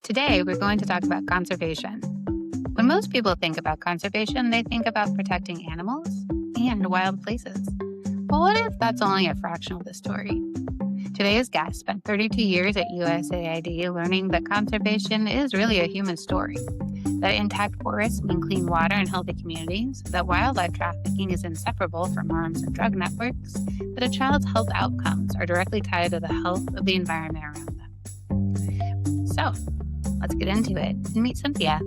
Today, we're going to talk about conservation. When most people think about conservation, they think about protecting animals and wild places. But what if that's only a fraction of the story? Today's guest spent 32 years at USAID learning that conservation is really a human story, that intact forests mean clean water and healthy communities, that wildlife trafficking is inseparable from arms and drug networks, that a child's health outcomes are directly tied to the health of the environment around them. So, let's get into it and meet Cynthia.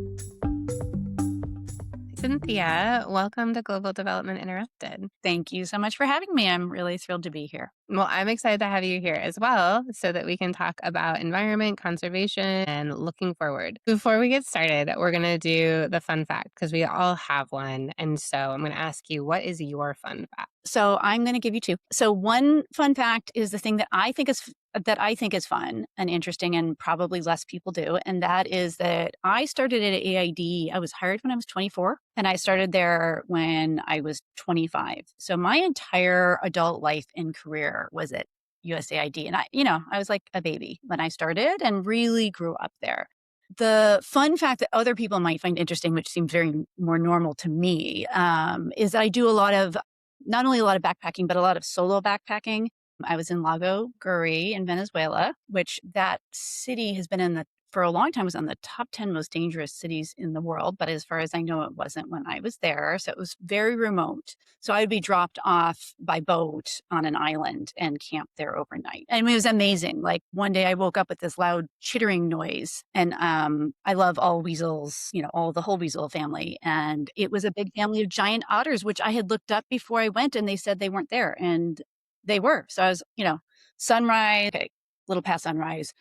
Cynthia, welcome to Global Development Interrupted. Thank you so much for having me. I'm really thrilled to be here. Well, I'm excited to have you here as well so that we can talk about environment, conservation, and looking forward. Before we get started, we're going to do the fun fact because we all have one. And so I'm going to ask you, what is your fun fact? So I'm going to give you two. So one fun fact is the thing that I think is fun and interesting and probably less people do. And that is that I started at AID. I was hired when I was 24 and I started there when I was 25. So my entire adult life and career was at USAID. And I was like a baby when I started and really grew up there. The fun fact that other people might find interesting, which seems very more normal to me, is that I do not only a lot of backpacking, but a lot of solo backpacking. I was in Lago Guri in Venezuela, which that city has been for a long time was on the top 10 most dangerous cities in the world. But as far as I know, it wasn't when I was there. So it was very remote. So I would be dropped off by boat on an island and camp there overnight. And it was amazing. Like one day I woke up with this loud chittering noise and I love all weasels, the whole weasel family. And it was a big family of giant otters, which I had looked up before I went and they said they weren't there. And they were. So I was, sunrise, okay, little past sunrise,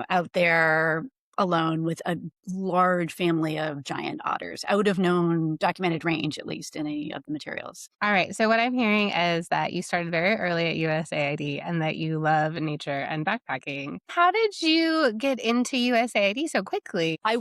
out there alone with a large family of giant otters. I would have known documented range, at least in any of the materials. All right. So what I'm hearing is that you started very early at USAID and that you love nature and backpacking. How did you get into USAID so quickly? I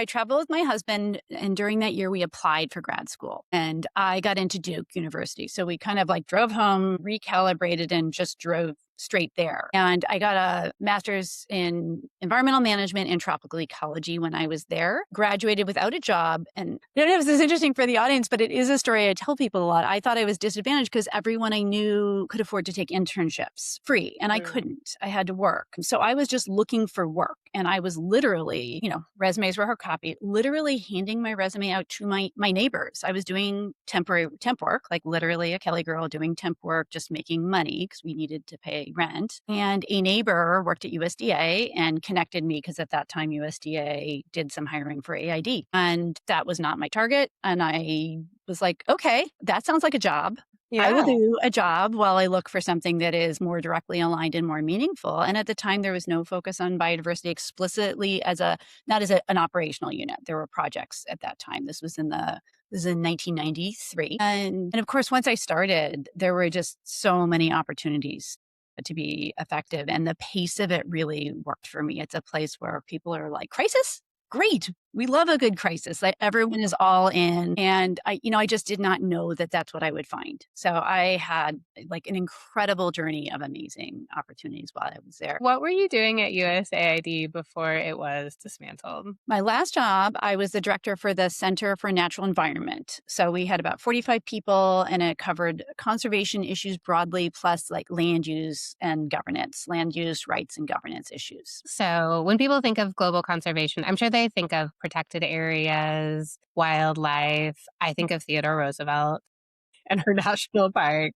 traveled with my husband, and during that year we applied for grad school and I got into Duke University. So we kind of drove home, recalibrated, and just drove straight there. And I got a master's in environmental management and tropical ecology when I was there, graduated without a job. And I don't know if this is interesting for the audience, but it is a story I tell people a lot. I thought I was disadvantaged because everyone I knew could afford to take internships free and I couldn't. I had to work. So I was just looking for work. And I was literally, resumes were hard copy, literally handing my resume out to my neighbors. I was doing temp work, like literally a Kelly girl doing temp work, just making money because we needed to pay rent. And a neighbor worked at USDA and connected me because at that time USDA did some hiring for AID. And that was not my target. And I was like, okay, that sounds like a job. Yeah. I will do a job while I look for something that is more directly aligned and more meaningful. And at the time, there was no focus on biodiversity explicitly not as an operational unit. There were projects at that time. This was in 1993. And of course, once I started, there were just so many opportunities to be effective. And the pace of it really worked for me. It's a place where people are like, crisis? Great. We love a good crisis. Like everyone is all in. And I just did not know that that's what I would find. So I had an incredible journey of amazing opportunities while I was there. What were you doing at USAID before it was dismantled? My last job, I was the director for the Center for Natural Environment. So we had about 45 people and it covered conservation issues broadly, plus land use and governance, land use rights and governance issues. So when people think of global conservation, I'm sure they think of protected areas, wildlife. I think of Theodore Roosevelt and her national park.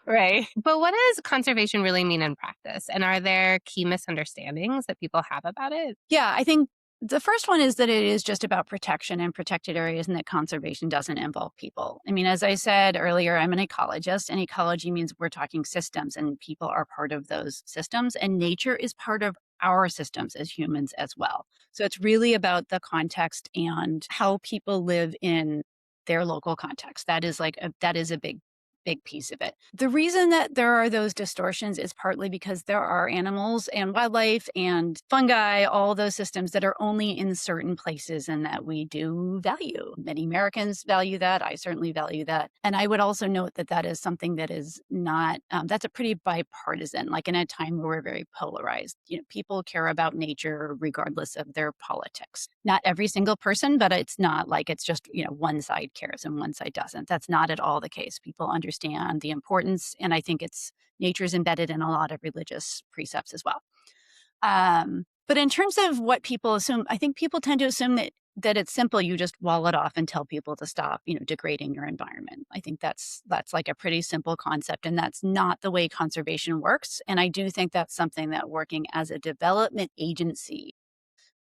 Right. But what does conservation really mean in practice? And are there key misunderstandings that people have about it? Yeah, I think the first one is that it is just about protection and protected areas and that conservation doesn't involve people. I mean, as I said earlier, I'm an ecologist, and ecology means we're talking systems and people are part of those systems, and nature is part of our systems as humans as well. So it's really about the context and how people live in their local context. That is a big big piece of it. The reason that there are those distortions is partly because there are animals and wildlife and fungi, all those systems that are only in certain places and that we do value. Many Americans value that. I certainly value that. And I would also note that that is something that is not, that's a pretty bipartisan, like in a time where we're very polarized. People care about nature regardless of their politics. Not every single person, but it's not like it's just, one side cares and one side doesn't. That's not at all the case. People understand the importance, and I think nature's embedded in a lot of religious precepts as well. But in terms of what people assume, I think people tend to assume that it's simple. You just wall it off and tell people to stop, degrading your environment. I think that's like a pretty simple concept, and that's not the way conservation works. And I do think that's something that, working as a development agency,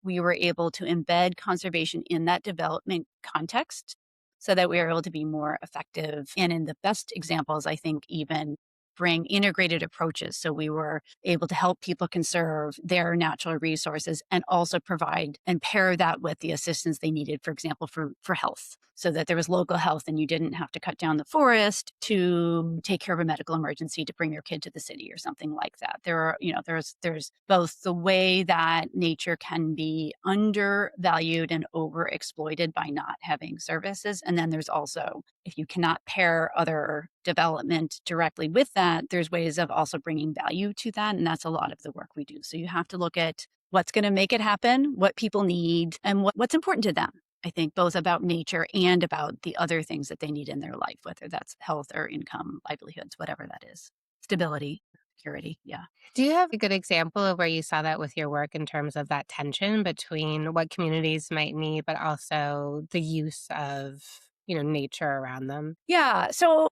we were able to embed conservation in that development context so that we were able to be more effective. And in the best examples, I think even bring integrated approaches. So we were able to help people conserve their natural resources and also provide and pair that with the assistance they needed, for example, for health, so that there was local health and you didn't have to cut down the forest to take care of a medical emergency to bring your kid to the city or something like that. There's both the way that nature can be undervalued and overexploited by not having services. And then there's also, if you cannot pair other development directly with that, there's ways of also bringing value to that. And that's a lot of the work we do. So you have to look at what's going to make it happen, what people need, and what's important to them. I think both about nature and about the other things that they need in their life, whether that's health or income, livelihoods, whatever that is. Stability, security. Yeah. Do you have a good example of where you saw that with your work in terms of that tension between what communities might need, but also the use of, nature around them? Yeah. So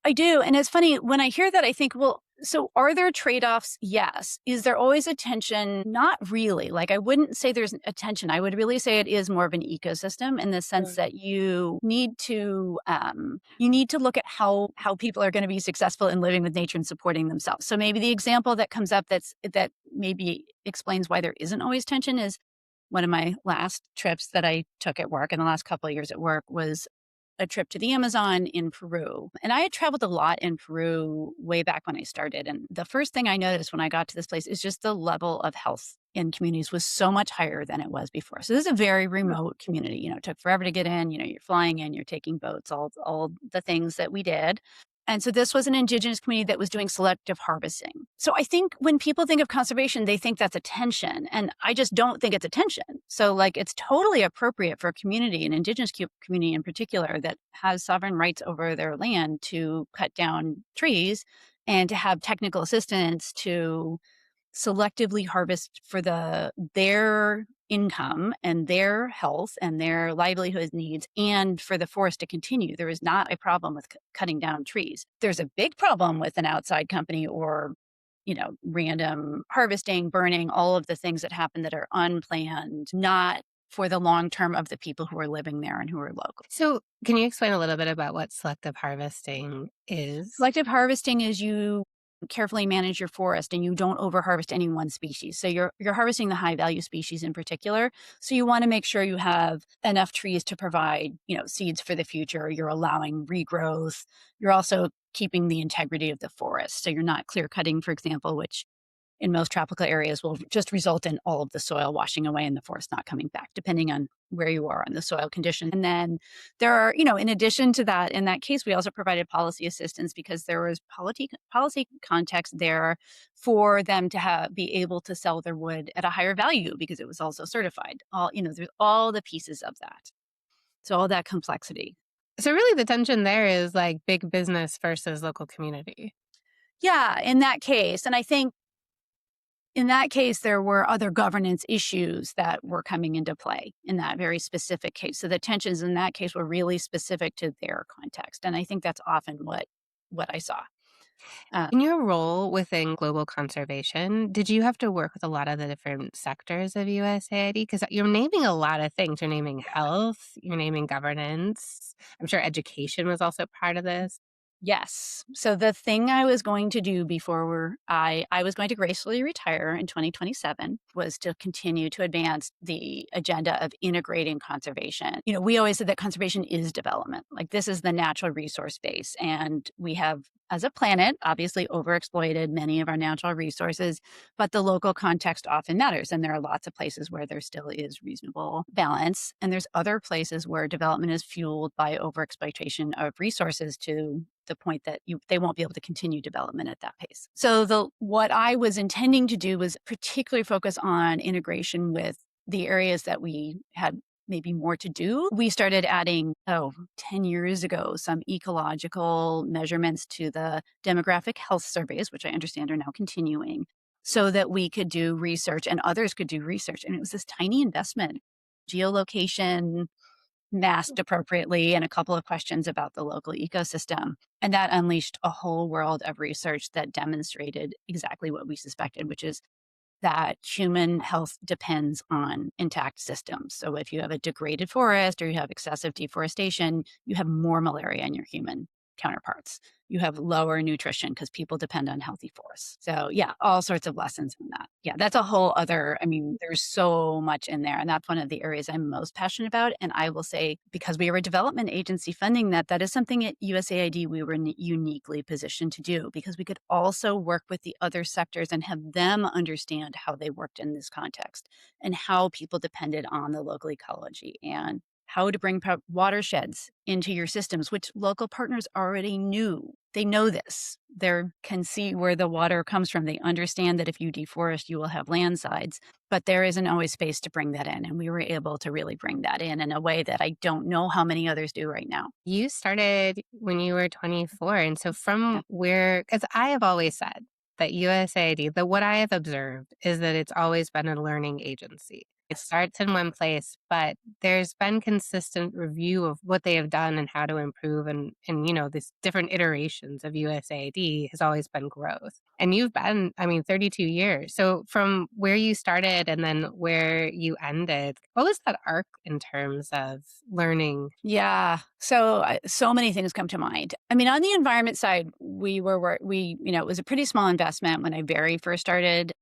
I do. And it's funny, when I hear that, I think, well, so are there trade-offs? Yes. Is there always a tension? Not really. Like, I wouldn't say there's a tension. I would really say it is more of an ecosystem, in the sense that you need to look at how people are going to be successful in living with nature and supporting themselves. So maybe the example that comes up that maybe explains why there isn't always tension is one of my last trips that I took at work in the last couple of years at work was a trip to the Amazon in Peru. And I had traveled a lot in Peru way back when I started. And the first thing I noticed when I got to this place is just the level of health in communities was so much higher than it was before. So this is a very remote community. It took forever to get in. You're flying in, you're taking boats, all the things that we did. And so this was an indigenous community that was doing selective harvesting. So I think when people think of conservation, they think that's a tension. And I just don't think it's a tension. So it's totally appropriate for a community, an indigenous community in particular, that has sovereign rights over their land, to cut down trees and to have technical assistance to selectively harvest for their income and their health and their livelihood needs, and for the forest to continue. There is not a problem with cutting down trees. There's a big problem with an outside company or random harvesting, burning, all of the things that happen that are unplanned, not for the long term of the people who are living there and who are local. So can you explain a little bit about what selective harvesting is? Selective harvesting is you carefully manage your forest and you don't overharvest any one species. So you're harvesting the high value species in particular. So you want to make sure you have enough trees to provide, seeds for the future. You're allowing regrowth. You're also keeping the integrity of the forest. So you're not clear cutting, for example, which in most tropical areas will just result in all of the soil washing away and the forest not coming back, depending on where you are on the soil condition. And then there are, in addition to that, in that case, we also provided policy assistance because there was policy context there for them to be able to sell their wood at a higher value because it was also certified. There's all the pieces of that. So all that complexity. So really the tension there is like big business versus local community. Yeah, in that case. And I think in that case, there were other governance issues that were coming into play in that very specific case. So the tensions in that case were really specific to their context. And I think that's often what I saw. In your role within global conservation, did you have to work with a lot of the different sectors of USAID? Because you're naming a lot of things. You're naming health, you're naming governance. I'm sure education was also part of this. Yes. So the thing I was going to do before I was going to gracefully retire in 2027 was to continue to advance the agenda of integrating conservation. We always said that conservation is development. Like this is the natural resource base. And we have, as a planet, obviously overexploited many of our natural resources, but the local context often matters. And there are lots of places where there still is reasonable balance. And there's other places where development is fueled by overexploitation of resources to the point that they won't be able to continue development at that pace. So what I was intending to do was particularly focus on integration with the areas that we had maybe more to do. We started adding, 10 years ago, some ecological measurements to the demographic health surveys, which I understand are now continuing, so that we could do research and others could do research. And it was this tiny investment, geolocation, masked appropriately, and a couple of questions about the local ecosystem. And that unleashed a whole world of research that demonstrated exactly what we suspected, which is that human health depends on intact systems. So if you have a degraded forest or you have excessive deforestation, you have more malaria in your human counterparts. You have lower nutrition because people depend on healthy forests. So yeah, all sorts of lessons in that. Yeah, that's a whole other, I mean, there's so much in there. And that's one of the areas I'm most passionate about. And I will say, because we were a development agency funding that, that is something at USAID we were uniquely positioned to do, because we could also work with the other sectors and have them understand how they worked in this context and how people depended on the local ecology and how to bring watersheds into your systems, which local partners already knew. They know this. They can see where the water comes from. They understand that if you deforest, you will have landslides, but there isn't always space to bring that in. And we were able to really bring that in a way that I don't know how many others do right now. You started when you were 24. And so Yeah. from where, because I have always said that USAID, what I have observed is that it's always been a learning agency. It Yes. starts in one place, but there's been consistent review of what they have done and how to improve. And this different iterations of USAID has always been growth. And you've been, 32 years. So from where you started and then where you ended, what was that arc in terms of learning? Yeah. So many things come to mind. I mean, on the environment side, it was a pretty small investment when I very first started.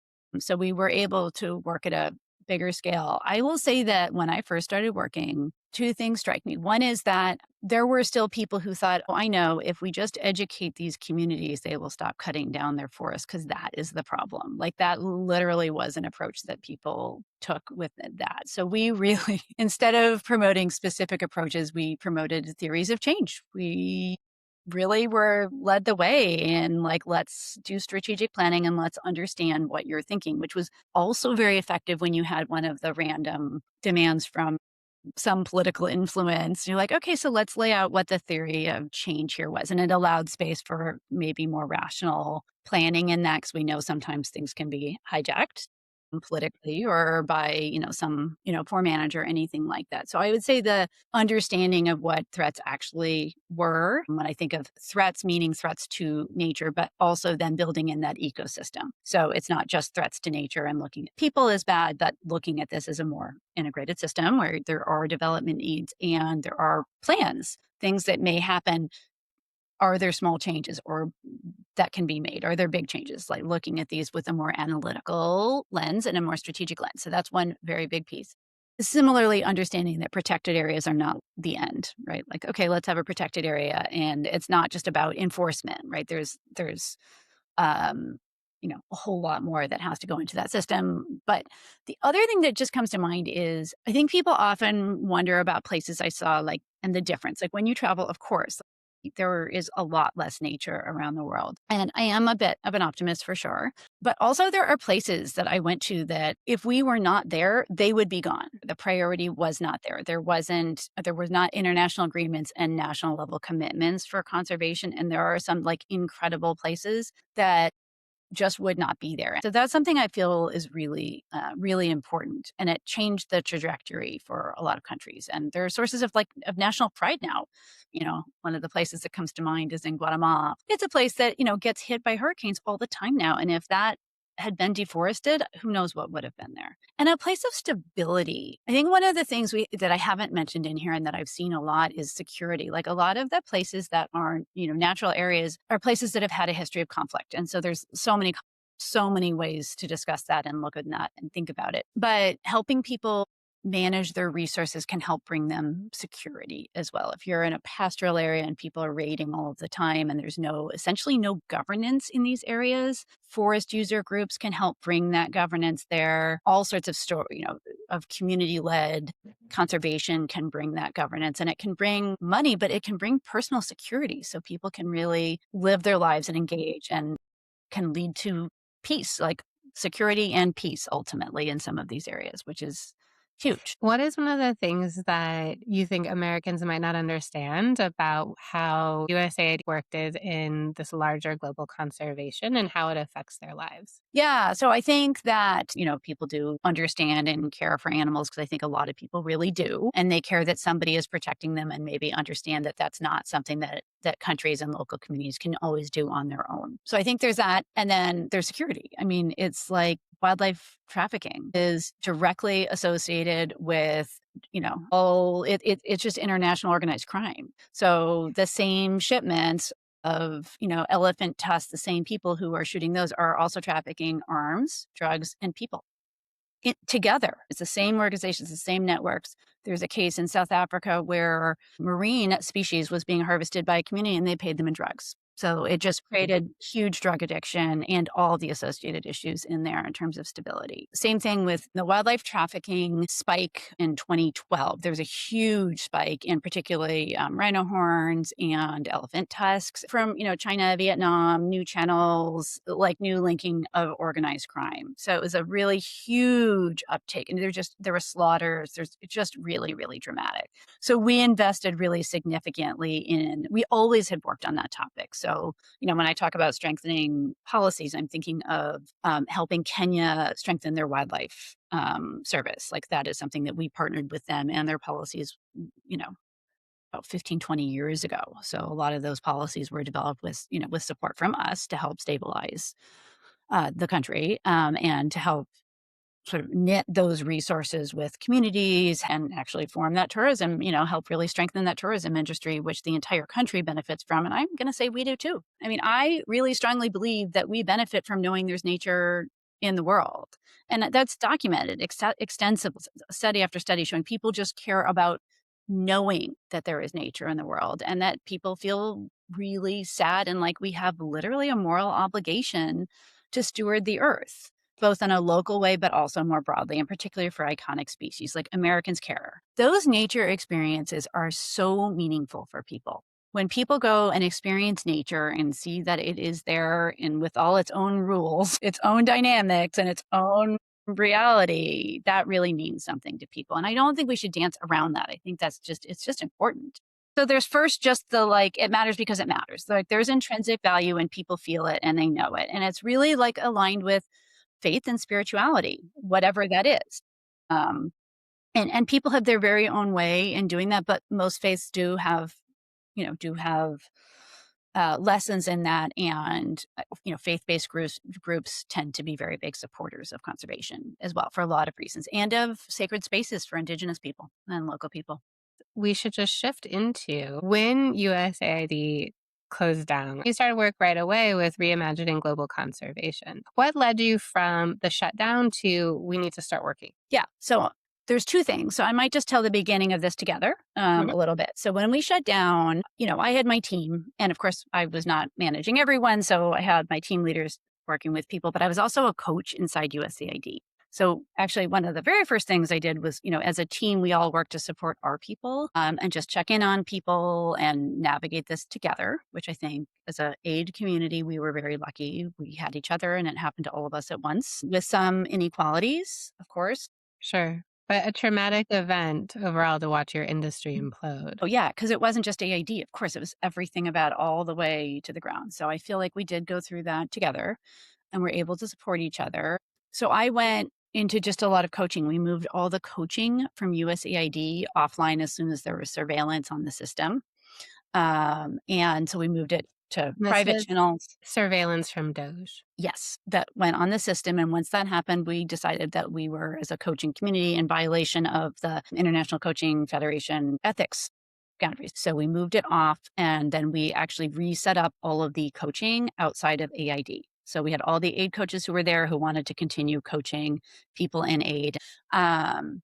So we were able to work at a bigger scale. I will say that when I first started working, two things strike me. One is that there were still people who thought, oh, I know if we just educate these communities, they will stop cutting down their forests because that is the problem. Like that literally was an approach that people took with that. So we really, instead of promoting specific approaches, we promoted theories of change. We really were led the way in like, let's do strategic planning and let's understand what you're thinking, which was also very effective when you had one of the random demands from some political influence. You're like, okay, so let's lay out what the theory of change here was. And it allowed space for maybe more rational planning in that, because we know sometimes things can be hijacked politically or by, some, poor manager, anything like that. So I would say the understanding of what threats actually were, when I think of threats, meaning threats to nature, but also then building in that ecosystem. So it's not just threats to nature and looking at people as bad, but looking at this as a more integrated system where there are development needs and there are plans, things that may happen. Are there small changes or that can be made? Are there big changes? Like looking at these with a more analytical lens and a more strategic lens. So that's one very big piece. Similarly, understanding that protected areas are not the end, right? Like, okay, let's have a protected area, and it's not just about enforcement, right? There's um, a whole lot more that has to go into that system. But the other thing that just comes to mind is I think people often wonder about places I saw, like, and the difference. Like when you travel, of course, there is a lot less nature around the world. And I am a bit of an optimist for sure. But also, there are places that I went to that if we were not there, they would be gone. The priority was not there. There was not international agreements and national level commitments for conservation. And there are some like incredible places that just would not be there. So that's something I feel is really, really important. And it changed the trajectory for a lot of countries. And there are sources of national pride now. One of the places that comes to mind is in Guatemala. It's a place that, gets hit by hurricanes all the time now. And if that had been deforested, who knows what would have been there. And a place of stability. I think one of the things that I haven't mentioned in here and that I've seen a lot is security. Like a lot of the places that aren't, natural areas are places that have had a history of conflict. And so there's so many ways to discuss that and look at that and think about it. But helping people manage their resources can help bring them security as well. If you're in a pastoral area and people are raiding all of the time and there's essentially no governance in these areas, forest user groups can help bring that governance there. All sorts of of community-led conservation can bring that governance, and it can bring money, but it can bring personal security so people can really live their lives and engage, and can lead to peace, like security and peace ultimately in some of these areas, which is huge. What is one of the things that you think Americans might not understand about how USAID worked in this larger global conservation and how it affects their lives? Yeah. So I think that, people do understand and care for animals because I think a lot of people really do. And they care that somebody is protecting them and maybe understand that that's not something that countries and local communities can always do on their own. So I think there's that. And then there's security. I mean, it's like wildlife trafficking is directly associated with it's just international organized crime. So the same shipments of, elephant tusks, the same people who are shooting those are also trafficking arms, drugs, and people together. It's the same organizations, the same networks. There's a case in South Africa where marine species was being harvested by a community and they paid them in drugs. So it just created huge drug addiction and all the associated issues in there in terms of stability. Same thing with the wildlife trafficking spike in 2012. There was a huge spike in particularly rhino horns and elephant tusks from, China, Vietnam, new channels, like new linking of organized crime. So it was a really huge uptake. And there were slaughters. It's just really, really dramatic. So we invested really significantly we always had worked on that topic. So, when I talk about strengthening policies, I'm thinking of helping Kenya strengthen their wildlife service. Like that is something that we partnered with them and their policies, about 15, 20 years ago. So a lot of those policies were developed with support from us to help stabilize the country and to help sort of knit those resources with communities and actually form that tourism, help really strengthen that tourism industry, which the entire country benefits from. And I'm going to say we do too. I mean, I really strongly believe that we benefit from knowing there's nature in the world. And that's documented, extensive study after study showing people just care about knowing that there is nature in the world and that people feel really sad and like we have literally a moral obligation to steward the earth, both in a local way, but also more broadly, and particularly for iconic species like Americans care. Those nature experiences are so meaningful for people. When people go and experience nature and see that it is there and with all its own rules, its own dynamics, and its own reality, that really means something to people. And I don't think we should dance around that. I think it's just important. So there's first just it matters because it matters. Like there's intrinsic value and people feel it and they know it. And it's really aligned with faith and spirituality, whatever that is. And people have their very own way in doing that, but most faiths do have lessons in that. And, faith-based groups tend to be very big supporters of conservation as well for a lot of reasons and of sacred spaces for indigenous people and local people. We should just shift into when USAID closed down. You started work right away with reimagining global conservation. What led you from the shutdown to we need to start working? Yeah. So there's two things. So I might just tell the beginning of this together a little bit. So when we shut down, I had my team, and of course I was not managing everyone. So I had my team leaders working with people, but I was also a coach inside USAID. So actually, one of the very first things I did was, as a team, we all work to support our people and just check in on people and navigate this together, which I think as an aid community, we were very lucky. We had each other and it happened to all of us at once with some inequalities, of course. Sure. But a traumatic event overall to watch your industry implode. Oh, yeah, because it wasn't just AID. Of course, it was everything about all the way to the ground. So I feel like we did go through that together and we're able to support each other. So I went into just a lot of coaching. We moved all the coaching from USAID offline as soon as there was surveillance on the system. And so we moved it to This private was channels. surveillance from Doge. Yes, that went on the system. And once that happened, we decided that we were, as a coaching community, in violation of the International Coaching Federation ethics boundaries. So we moved it off, and then we actually reset up all of the coaching outside of AID. So we had all the aid coaches who were there who wanted to continue coaching people in aid. And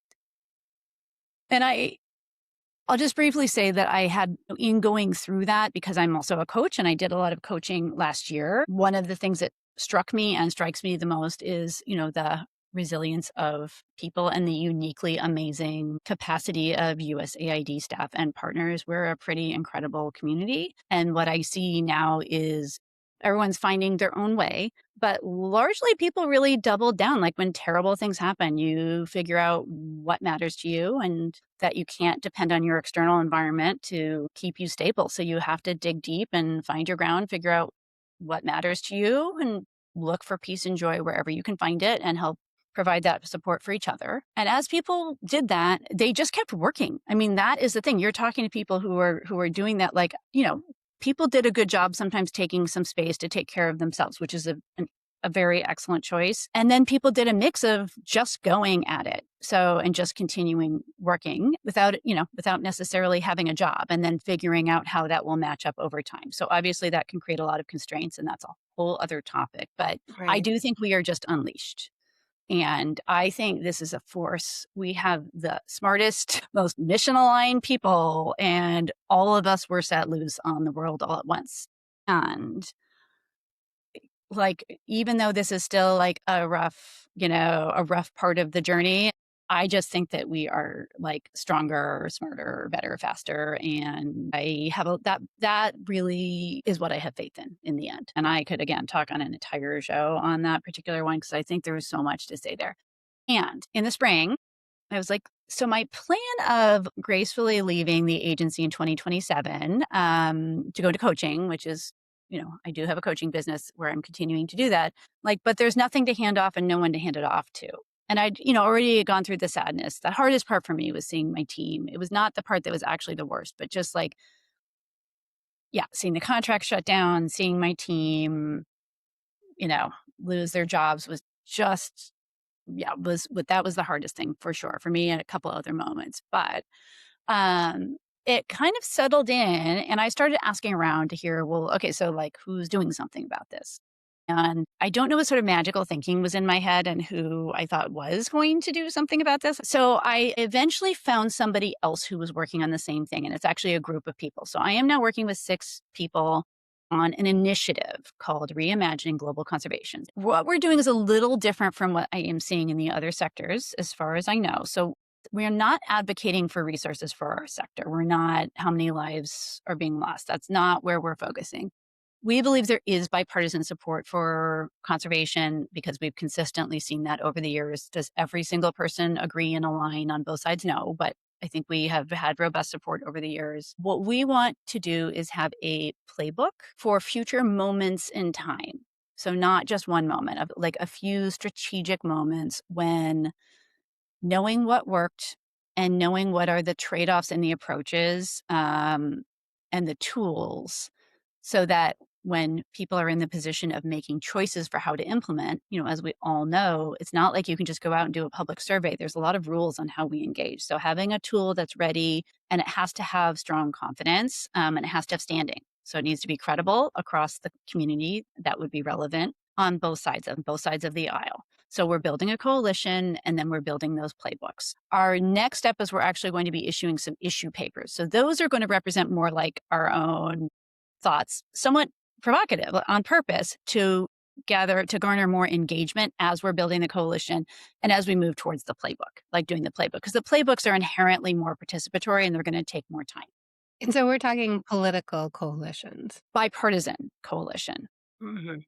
I'll just briefly say that I had, in going through that, because I'm also a coach and I did a lot of coaching last year, one of the things that struck me and strikes me the most is, the resilience of people and the uniquely amazing capacity of USAID staff and partners. We're a pretty incredible community. And what I see now is everyone's finding their own way, but largely people really doubled down. Like when terrible things happen, you figure out what matters to you and that you can't depend on your external environment to keep you stable. So you have to dig deep and find your ground, figure out what matters to you, and look for peace and joy wherever you can find it and help provide that support for each other. And as people did that, they just kept working. I mean, that is the thing. You're talking to people who are doing that, like, people did a good job sometimes taking some space to take care of themselves, which is a very excellent choice. And then people did a mix of just going at it. So, and just continuing working without necessarily having a job, and then figuring out how that will match up over time. So obviously that can create a lot of constraints, and that's a whole other topic. But I Right. do think we are just unleashed. And I think this is a force. We have the smartest, most mission aligned people, and all of us were set loose on the world all at once. And like, even though this is still like a rough part of the journey, I just think that we are like stronger, smarter, better, faster. And I have that really is what I have faith in the end. And I could, again, talk on an entire show on that particular one, because I think there was so much to say there. And in the spring, I was like, so my plan of gracefully leaving the agency in 2027 to go into coaching, which is, I do have a coaching business where I'm continuing to do that. Like, but there's nothing to hand off and no one to hand it off to. And I'd, already gone through the sadness. The hardest part for me was seeing my team. It was not the part that was actually the worst, but just like, yeah, seeing the contract shut down, seeing my team, lose their jobs was just, that was the hardest thing for sure for me, and a couple other moments. But it kind of settled in, and I started asking around to hear, well, okay, so like, who's doing something about this? And I don't know what sort of magical thinking was in my head and who I thought was going to do something about this. So I eventually found somebody else who was working on the same thing. And it's actually a group of people. So I am now working with 6 people on an initiative called Reimagining Global Conservation. What we're doing is a little different from what I am seeing in the other sectors, as far as I know. So we're not advocating for resources for our sector. We're not how many lives are being lost. That's not where we're focusing. We believe there is bipartisan support for conservation because we've consistently seen that over the years. Does every single person agree and align on both sides? No, but I think we have had robust support over the years. What we want to do is have a playbook for future moments in time. So not just one moment, of like a few strategic moments when knowing what worked and knowing what are the trade-offs and the approaches and the tools, so that when people are in the position of making choices for how to implement, as we all know, it's not like you can just go out and do a public survey. There's a lot of rules on how we engage. So having a tool that's ready, and it has to have strong confidence, and it has to have standing. So it needs to be credible across the community. That would be relevant on both sides of the aisle. So we're building a coalition, and then we're building those playbooks. Our next step is we're actually going to be issuing some issue papers. So those are going to represent more like our own thoughts, somewhat provocative on purpose, to garner more engagement as we're building the coalition and as we move towards the playbook, like doing the playbook, because the playbooks are inherently more participatory and they're going to take more time. And so we're talking political coalitions. Bipartisan coalition. Mm-hmm.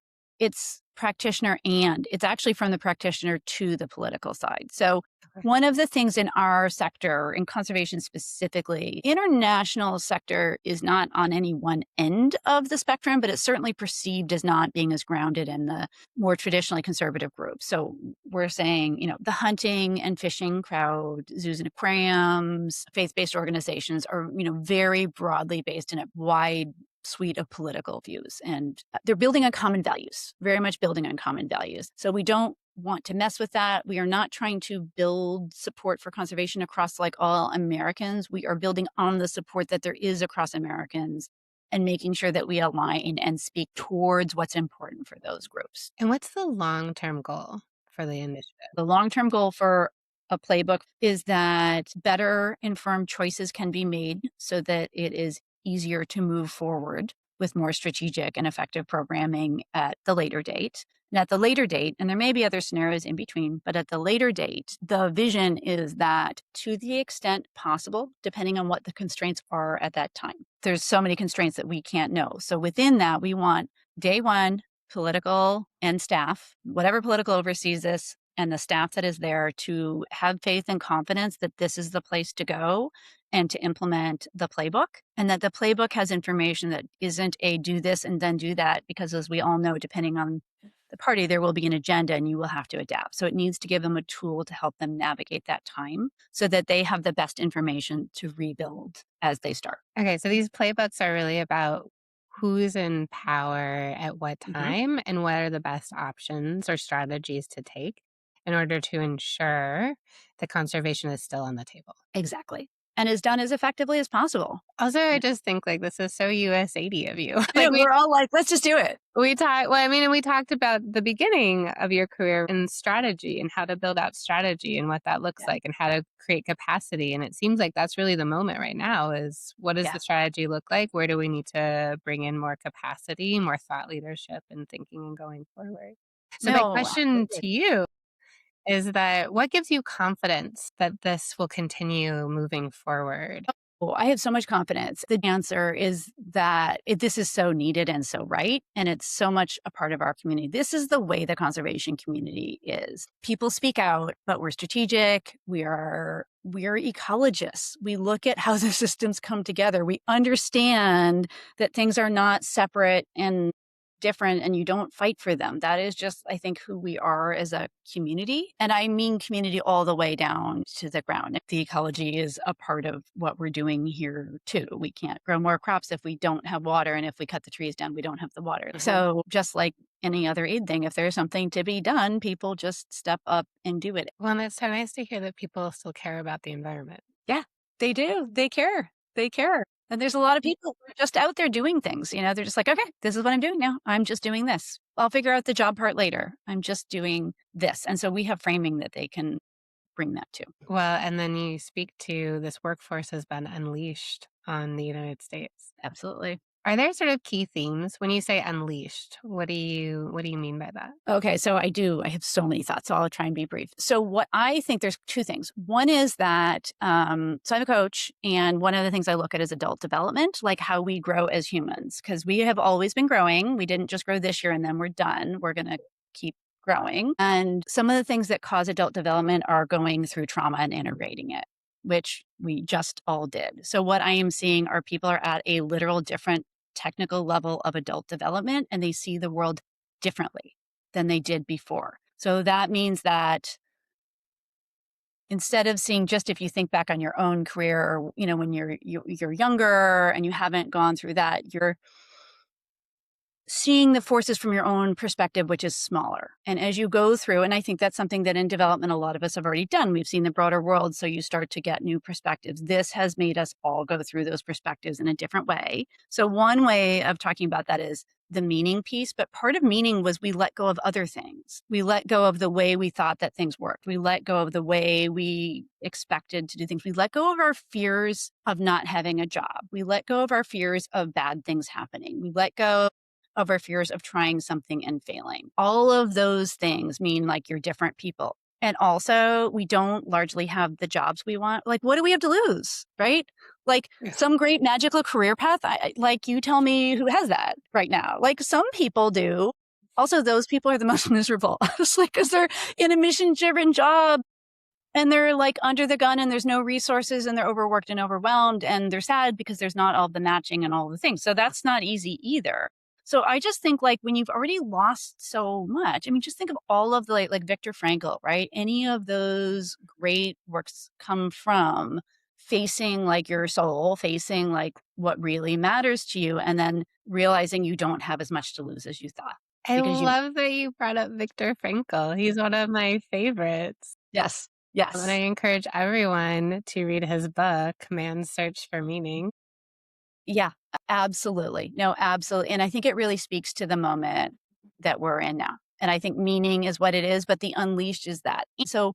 It's practitioner, and it's actually from the practitioner to the political side. So Okay. one of the things in our sector, in conservation specifically, international sector is not on any one end of the spectrum, but it's certainly perceived as not being as grounded in the more traditionally conservative groups. So we're saying, the hunting and fishing crowd, zoos and aquariums, faith-based organizations are, very broadly based in a wide suite of political views, and they're building on common values, very much building on common values. So we don't want to mess with that. We are not trying to build support for conservation across like all Americans. We are building on the support that there is across Americans and making sure that we align and speak towards what's important for those groups. And what's the long-term goal for the initiative? The long-term goal for a playbook is that better informed choices can be made so that it is easier to move forward with more strategic and effective programming at the later date. And at the later date, and there may be other scenarios in between, but at the later date, the vision is that to the extent possible, depending on what the constraints are at that time, there's so many constraints that we can't know. So within that, we want day one, political and staff, whatever political oversees this, and the staff that is there to have faith and confidence that this is the place to go and to implement the playbook, and that the playbook has information that isn't a do this and then do that, because as we all know, depending on the party, there will be an agenda and you will have to adapt. So it needs to give them a tool to help them navigate that time so that they have the best information to rebuild as they start. Okay, so these playbooks are really about who's in power at what time and what are the best options or strategies to take in order to ensure that conservation is still on the table. Exactly. And is done as effectively as possible. Also, I just think like this is so USAID of you. Like we're all like, let's just do it. We talked about the beginning of your career and strategy and how to build out strategy and what that looks like and how to create capacity. And it seems like that's really the moment right now is what does the strategy look like? Where do we need to bring in more capacity, more thought leadership and thinking and going forward? So my question to you is that what gives you confidence that this will continue moving forward? Oh, I have so much confidence. The answer is that this is so needed and so right. And it's so much a part of our community. This is the way the conservation community is. People speak out, but we're strategic. We are ecologists. We look at how the systems come together. We understand that things are not separate and different and you don't fight for them. That is just, I think, who we are as a community. And I mean community all the way down to the ground. The ecology is a part of what we're doing here too. We can't grow more crops if we don't have water. And if we cut the trees down, we don't have the water. So just like any other aid thing, if there's something to be done, people just step up and do it. Well, and it's so nice to hear that people still care about the environment. Yeah, they do. They care. They care. And there's a lot of people who are just out there doing things. You know, they're just like, okay, this is what I'm doing now. I'm just doing this. I'll figure out the job part later. I'm just doing this. And so we have framing that they can bring that to. Well, and then you speak to this workforce has been unleashed on the United States. Absolutely. Are there sort of key themes when you say unleashed? What do you mean by that? Okay, so I have so many thoughts, so I'll try and be brief. So what I think there's two things. One is that, so I'm a coach, and one of the things I look at is adult development, like how we grow as humans, because we have always been growing. We didn't just grow this year and then we're done. We're going to keep growing. And some of the things that cause adult development are going through trauma and integrating it, which we just all did. So what I am seeing are people are at a literal different technical level of adult development, and they see the world differently than they did before. So that means that instead of seeing just if you think back on your own career or, you know, when you're younger and you haven't gone through that, you're seeing the forces from your own perspective, which is smaller. And as you go through, and I think that's something that in development, a lot of us have already done. We've seen the broader world. So you start to get new perspectives. This has made us all go through those perspectives in a different way. So one way of talking about that is the meaning piece. But part of meaning was we let go of other things. We let go of the way we thought that things worked. We let go of the way we expected to do things. We let go of our fears of not having a job. We let go of our fears of bad things happening. We let go of our fears of trying something and failing. All of those things mean like you're different people. And also we don't largely have the jobs we want. Like, what do we have to lose? Right? Like some great magical career path. Like you tell me who has that right now. Like some people do. Also, those people are the most miserable. It's like, cause they're in a mission driven job and they're like under the gun and there's no resources and they're overworked and overwhelmed and they're sad because there's not all the matching and all the things. So that's not easy either. So I just think like when you've already lost so much, I mean, just think of all of the like Viktor Frankl, right? Any of those great works come from facing like your soul, facing like what really matters to you, and then realizing you don't have as much to lose as you thought. I Because you, love that you brought up Viktor Frankl. He's one of my favorites. yes, And I yes, encourage everyone to read his book, Man's Search for Meaning. yeah, absolutely. No, absolutely. And I think it really speaks to the moment that we're in now. And I think meaning is what it is, but the unleashed is that. So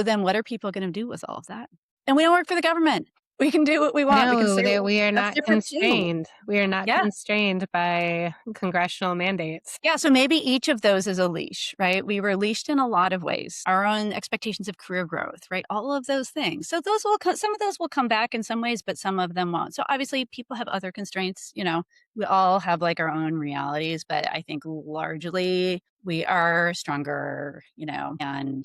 then what are people going to do with all of that? And we don't work for the government. We can do what we want. We can No, say that we are that's not different too. constrained. We are not Yeah. constrained by congressional mandates. Yeah. So maybe each of those is a leash, right? We were leashed in a lot of ways. Our own expectations of career growth, right? All of those things. So those will some of those will come back in some ways, but some of them won't. So obviously people have other constraints, we all have like our own realities, but I think largely we are stronger, and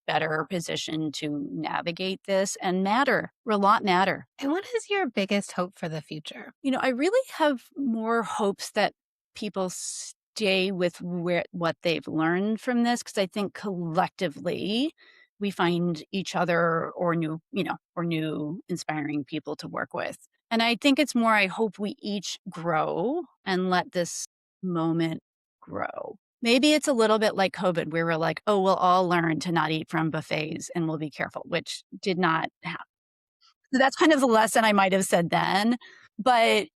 better positioned to navigate this and matter. We're a lot matter. And what is your biggest hope for the future? I really have more hopes that people stay with what they've learned from this, because I think collectively we find each other or new inspiring people to work with. And I think it's more, I hope we each grow and let this moment grow. Maybe it's a little bit like COVID, where we're like, oh, we'll all learn to not eat from buffets and we'll be careful, which did not happen. So that's kind of the lesson I might have said then. But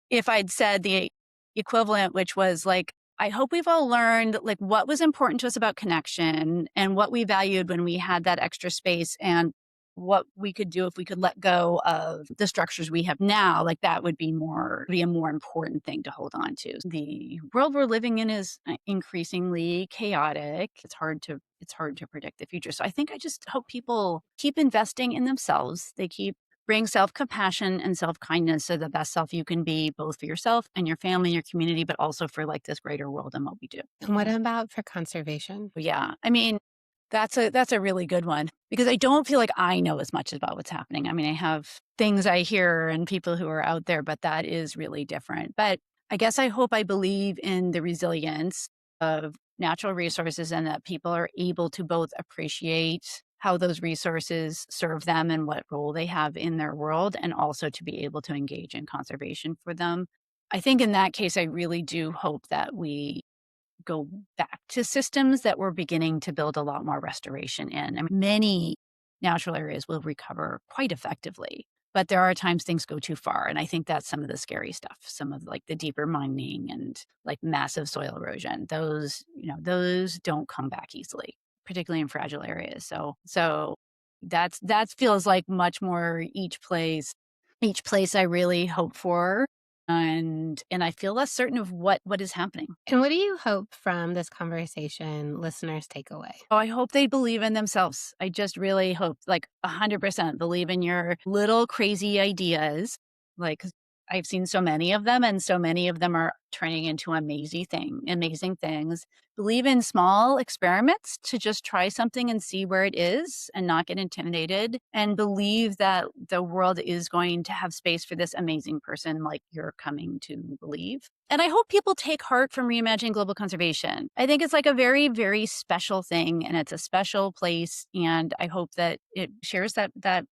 if I'd said the equivalent, which was like, I hope we've all learned like what was important to us about connection and what we valued when we had that extra space, and what we could do if we could let go of the structures we have now. Like that would be a more important thing to hold on to. The world we're living in is increasingly chaotic. It's hard to predict the future. So I think I just hope people keep investing in themselves. They keep bring self-compassion and self-kindness, so the best self you can be, both for yourself and your family, your community, but also for like this greater world and what we do. And what about for conservation? Yeah. I mean, that's a really good one, because I don't feel like I know as much about what's happening. I mean, I have things I hear and people who are out there, but that is really different. But I guess I hope I believe in the resilience of natural resources, and that people are able to both appreciate how those resources serve them and what role they have in their world, and also to be able to engage in conservation for them. I think in that case, I really do hope that we go back to systems that we're beginning to build a lot more restoration in. I mean, many natural areas will recover quite effectively, but there are times things go too far. And I think that's some of the scary stuff, some of like the deeper mining and like massive soil erosion. Those don't come back easily, particularly in fragile areas. So that feels like much more each place I really hope for. And I feel less certain of what is happening. And what do you hope from this conversation listeners take away? Oh, I hope they believe in themselves. I just really hope, like 100% believe in your little crazy ideas. Like, 'cause I've seen so many of them, and so many of them are turning into amazing things. Believe in small experiments to just try something and see where it is and not get intimidated, and believe that the world is going to have space for this amazing person like you're coming to believe. And I hope people take heart from Reimagining Global Conservation. I think it's like a very, very special thing, and it's a special place. And I hope that it shares that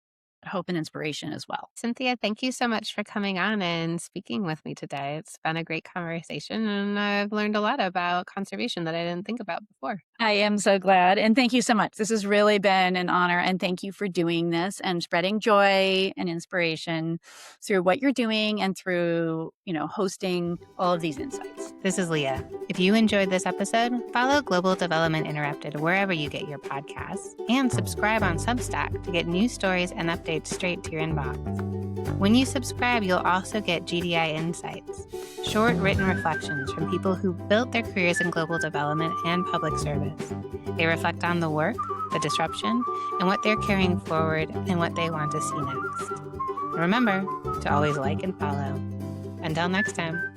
hope and inspiration as well. Cynthia, thank you so much for coming on and speaking with me today. It's been a great conversation, and I've learned a lot about conservation that I didn't think about before. I am so glad. And thank you so much. This has really been an honor. And thank you for doing this and spreading joy and inspiration through what you're doing and through, hosting all of these insights. This is Leah. If you enjoyed this episode, follow Global Development Interrupted wherever you get your podcasts, and subscribe on Substack to get new stories and updates straight to your inbox. When you subscribe, you'll also get GDI Insights, short written reflections from people who built their careers in global development and public service. They reflect on the work, the disruption, and what they're carrying forward and what they want to see next. And remember to always like and follow. Until next time.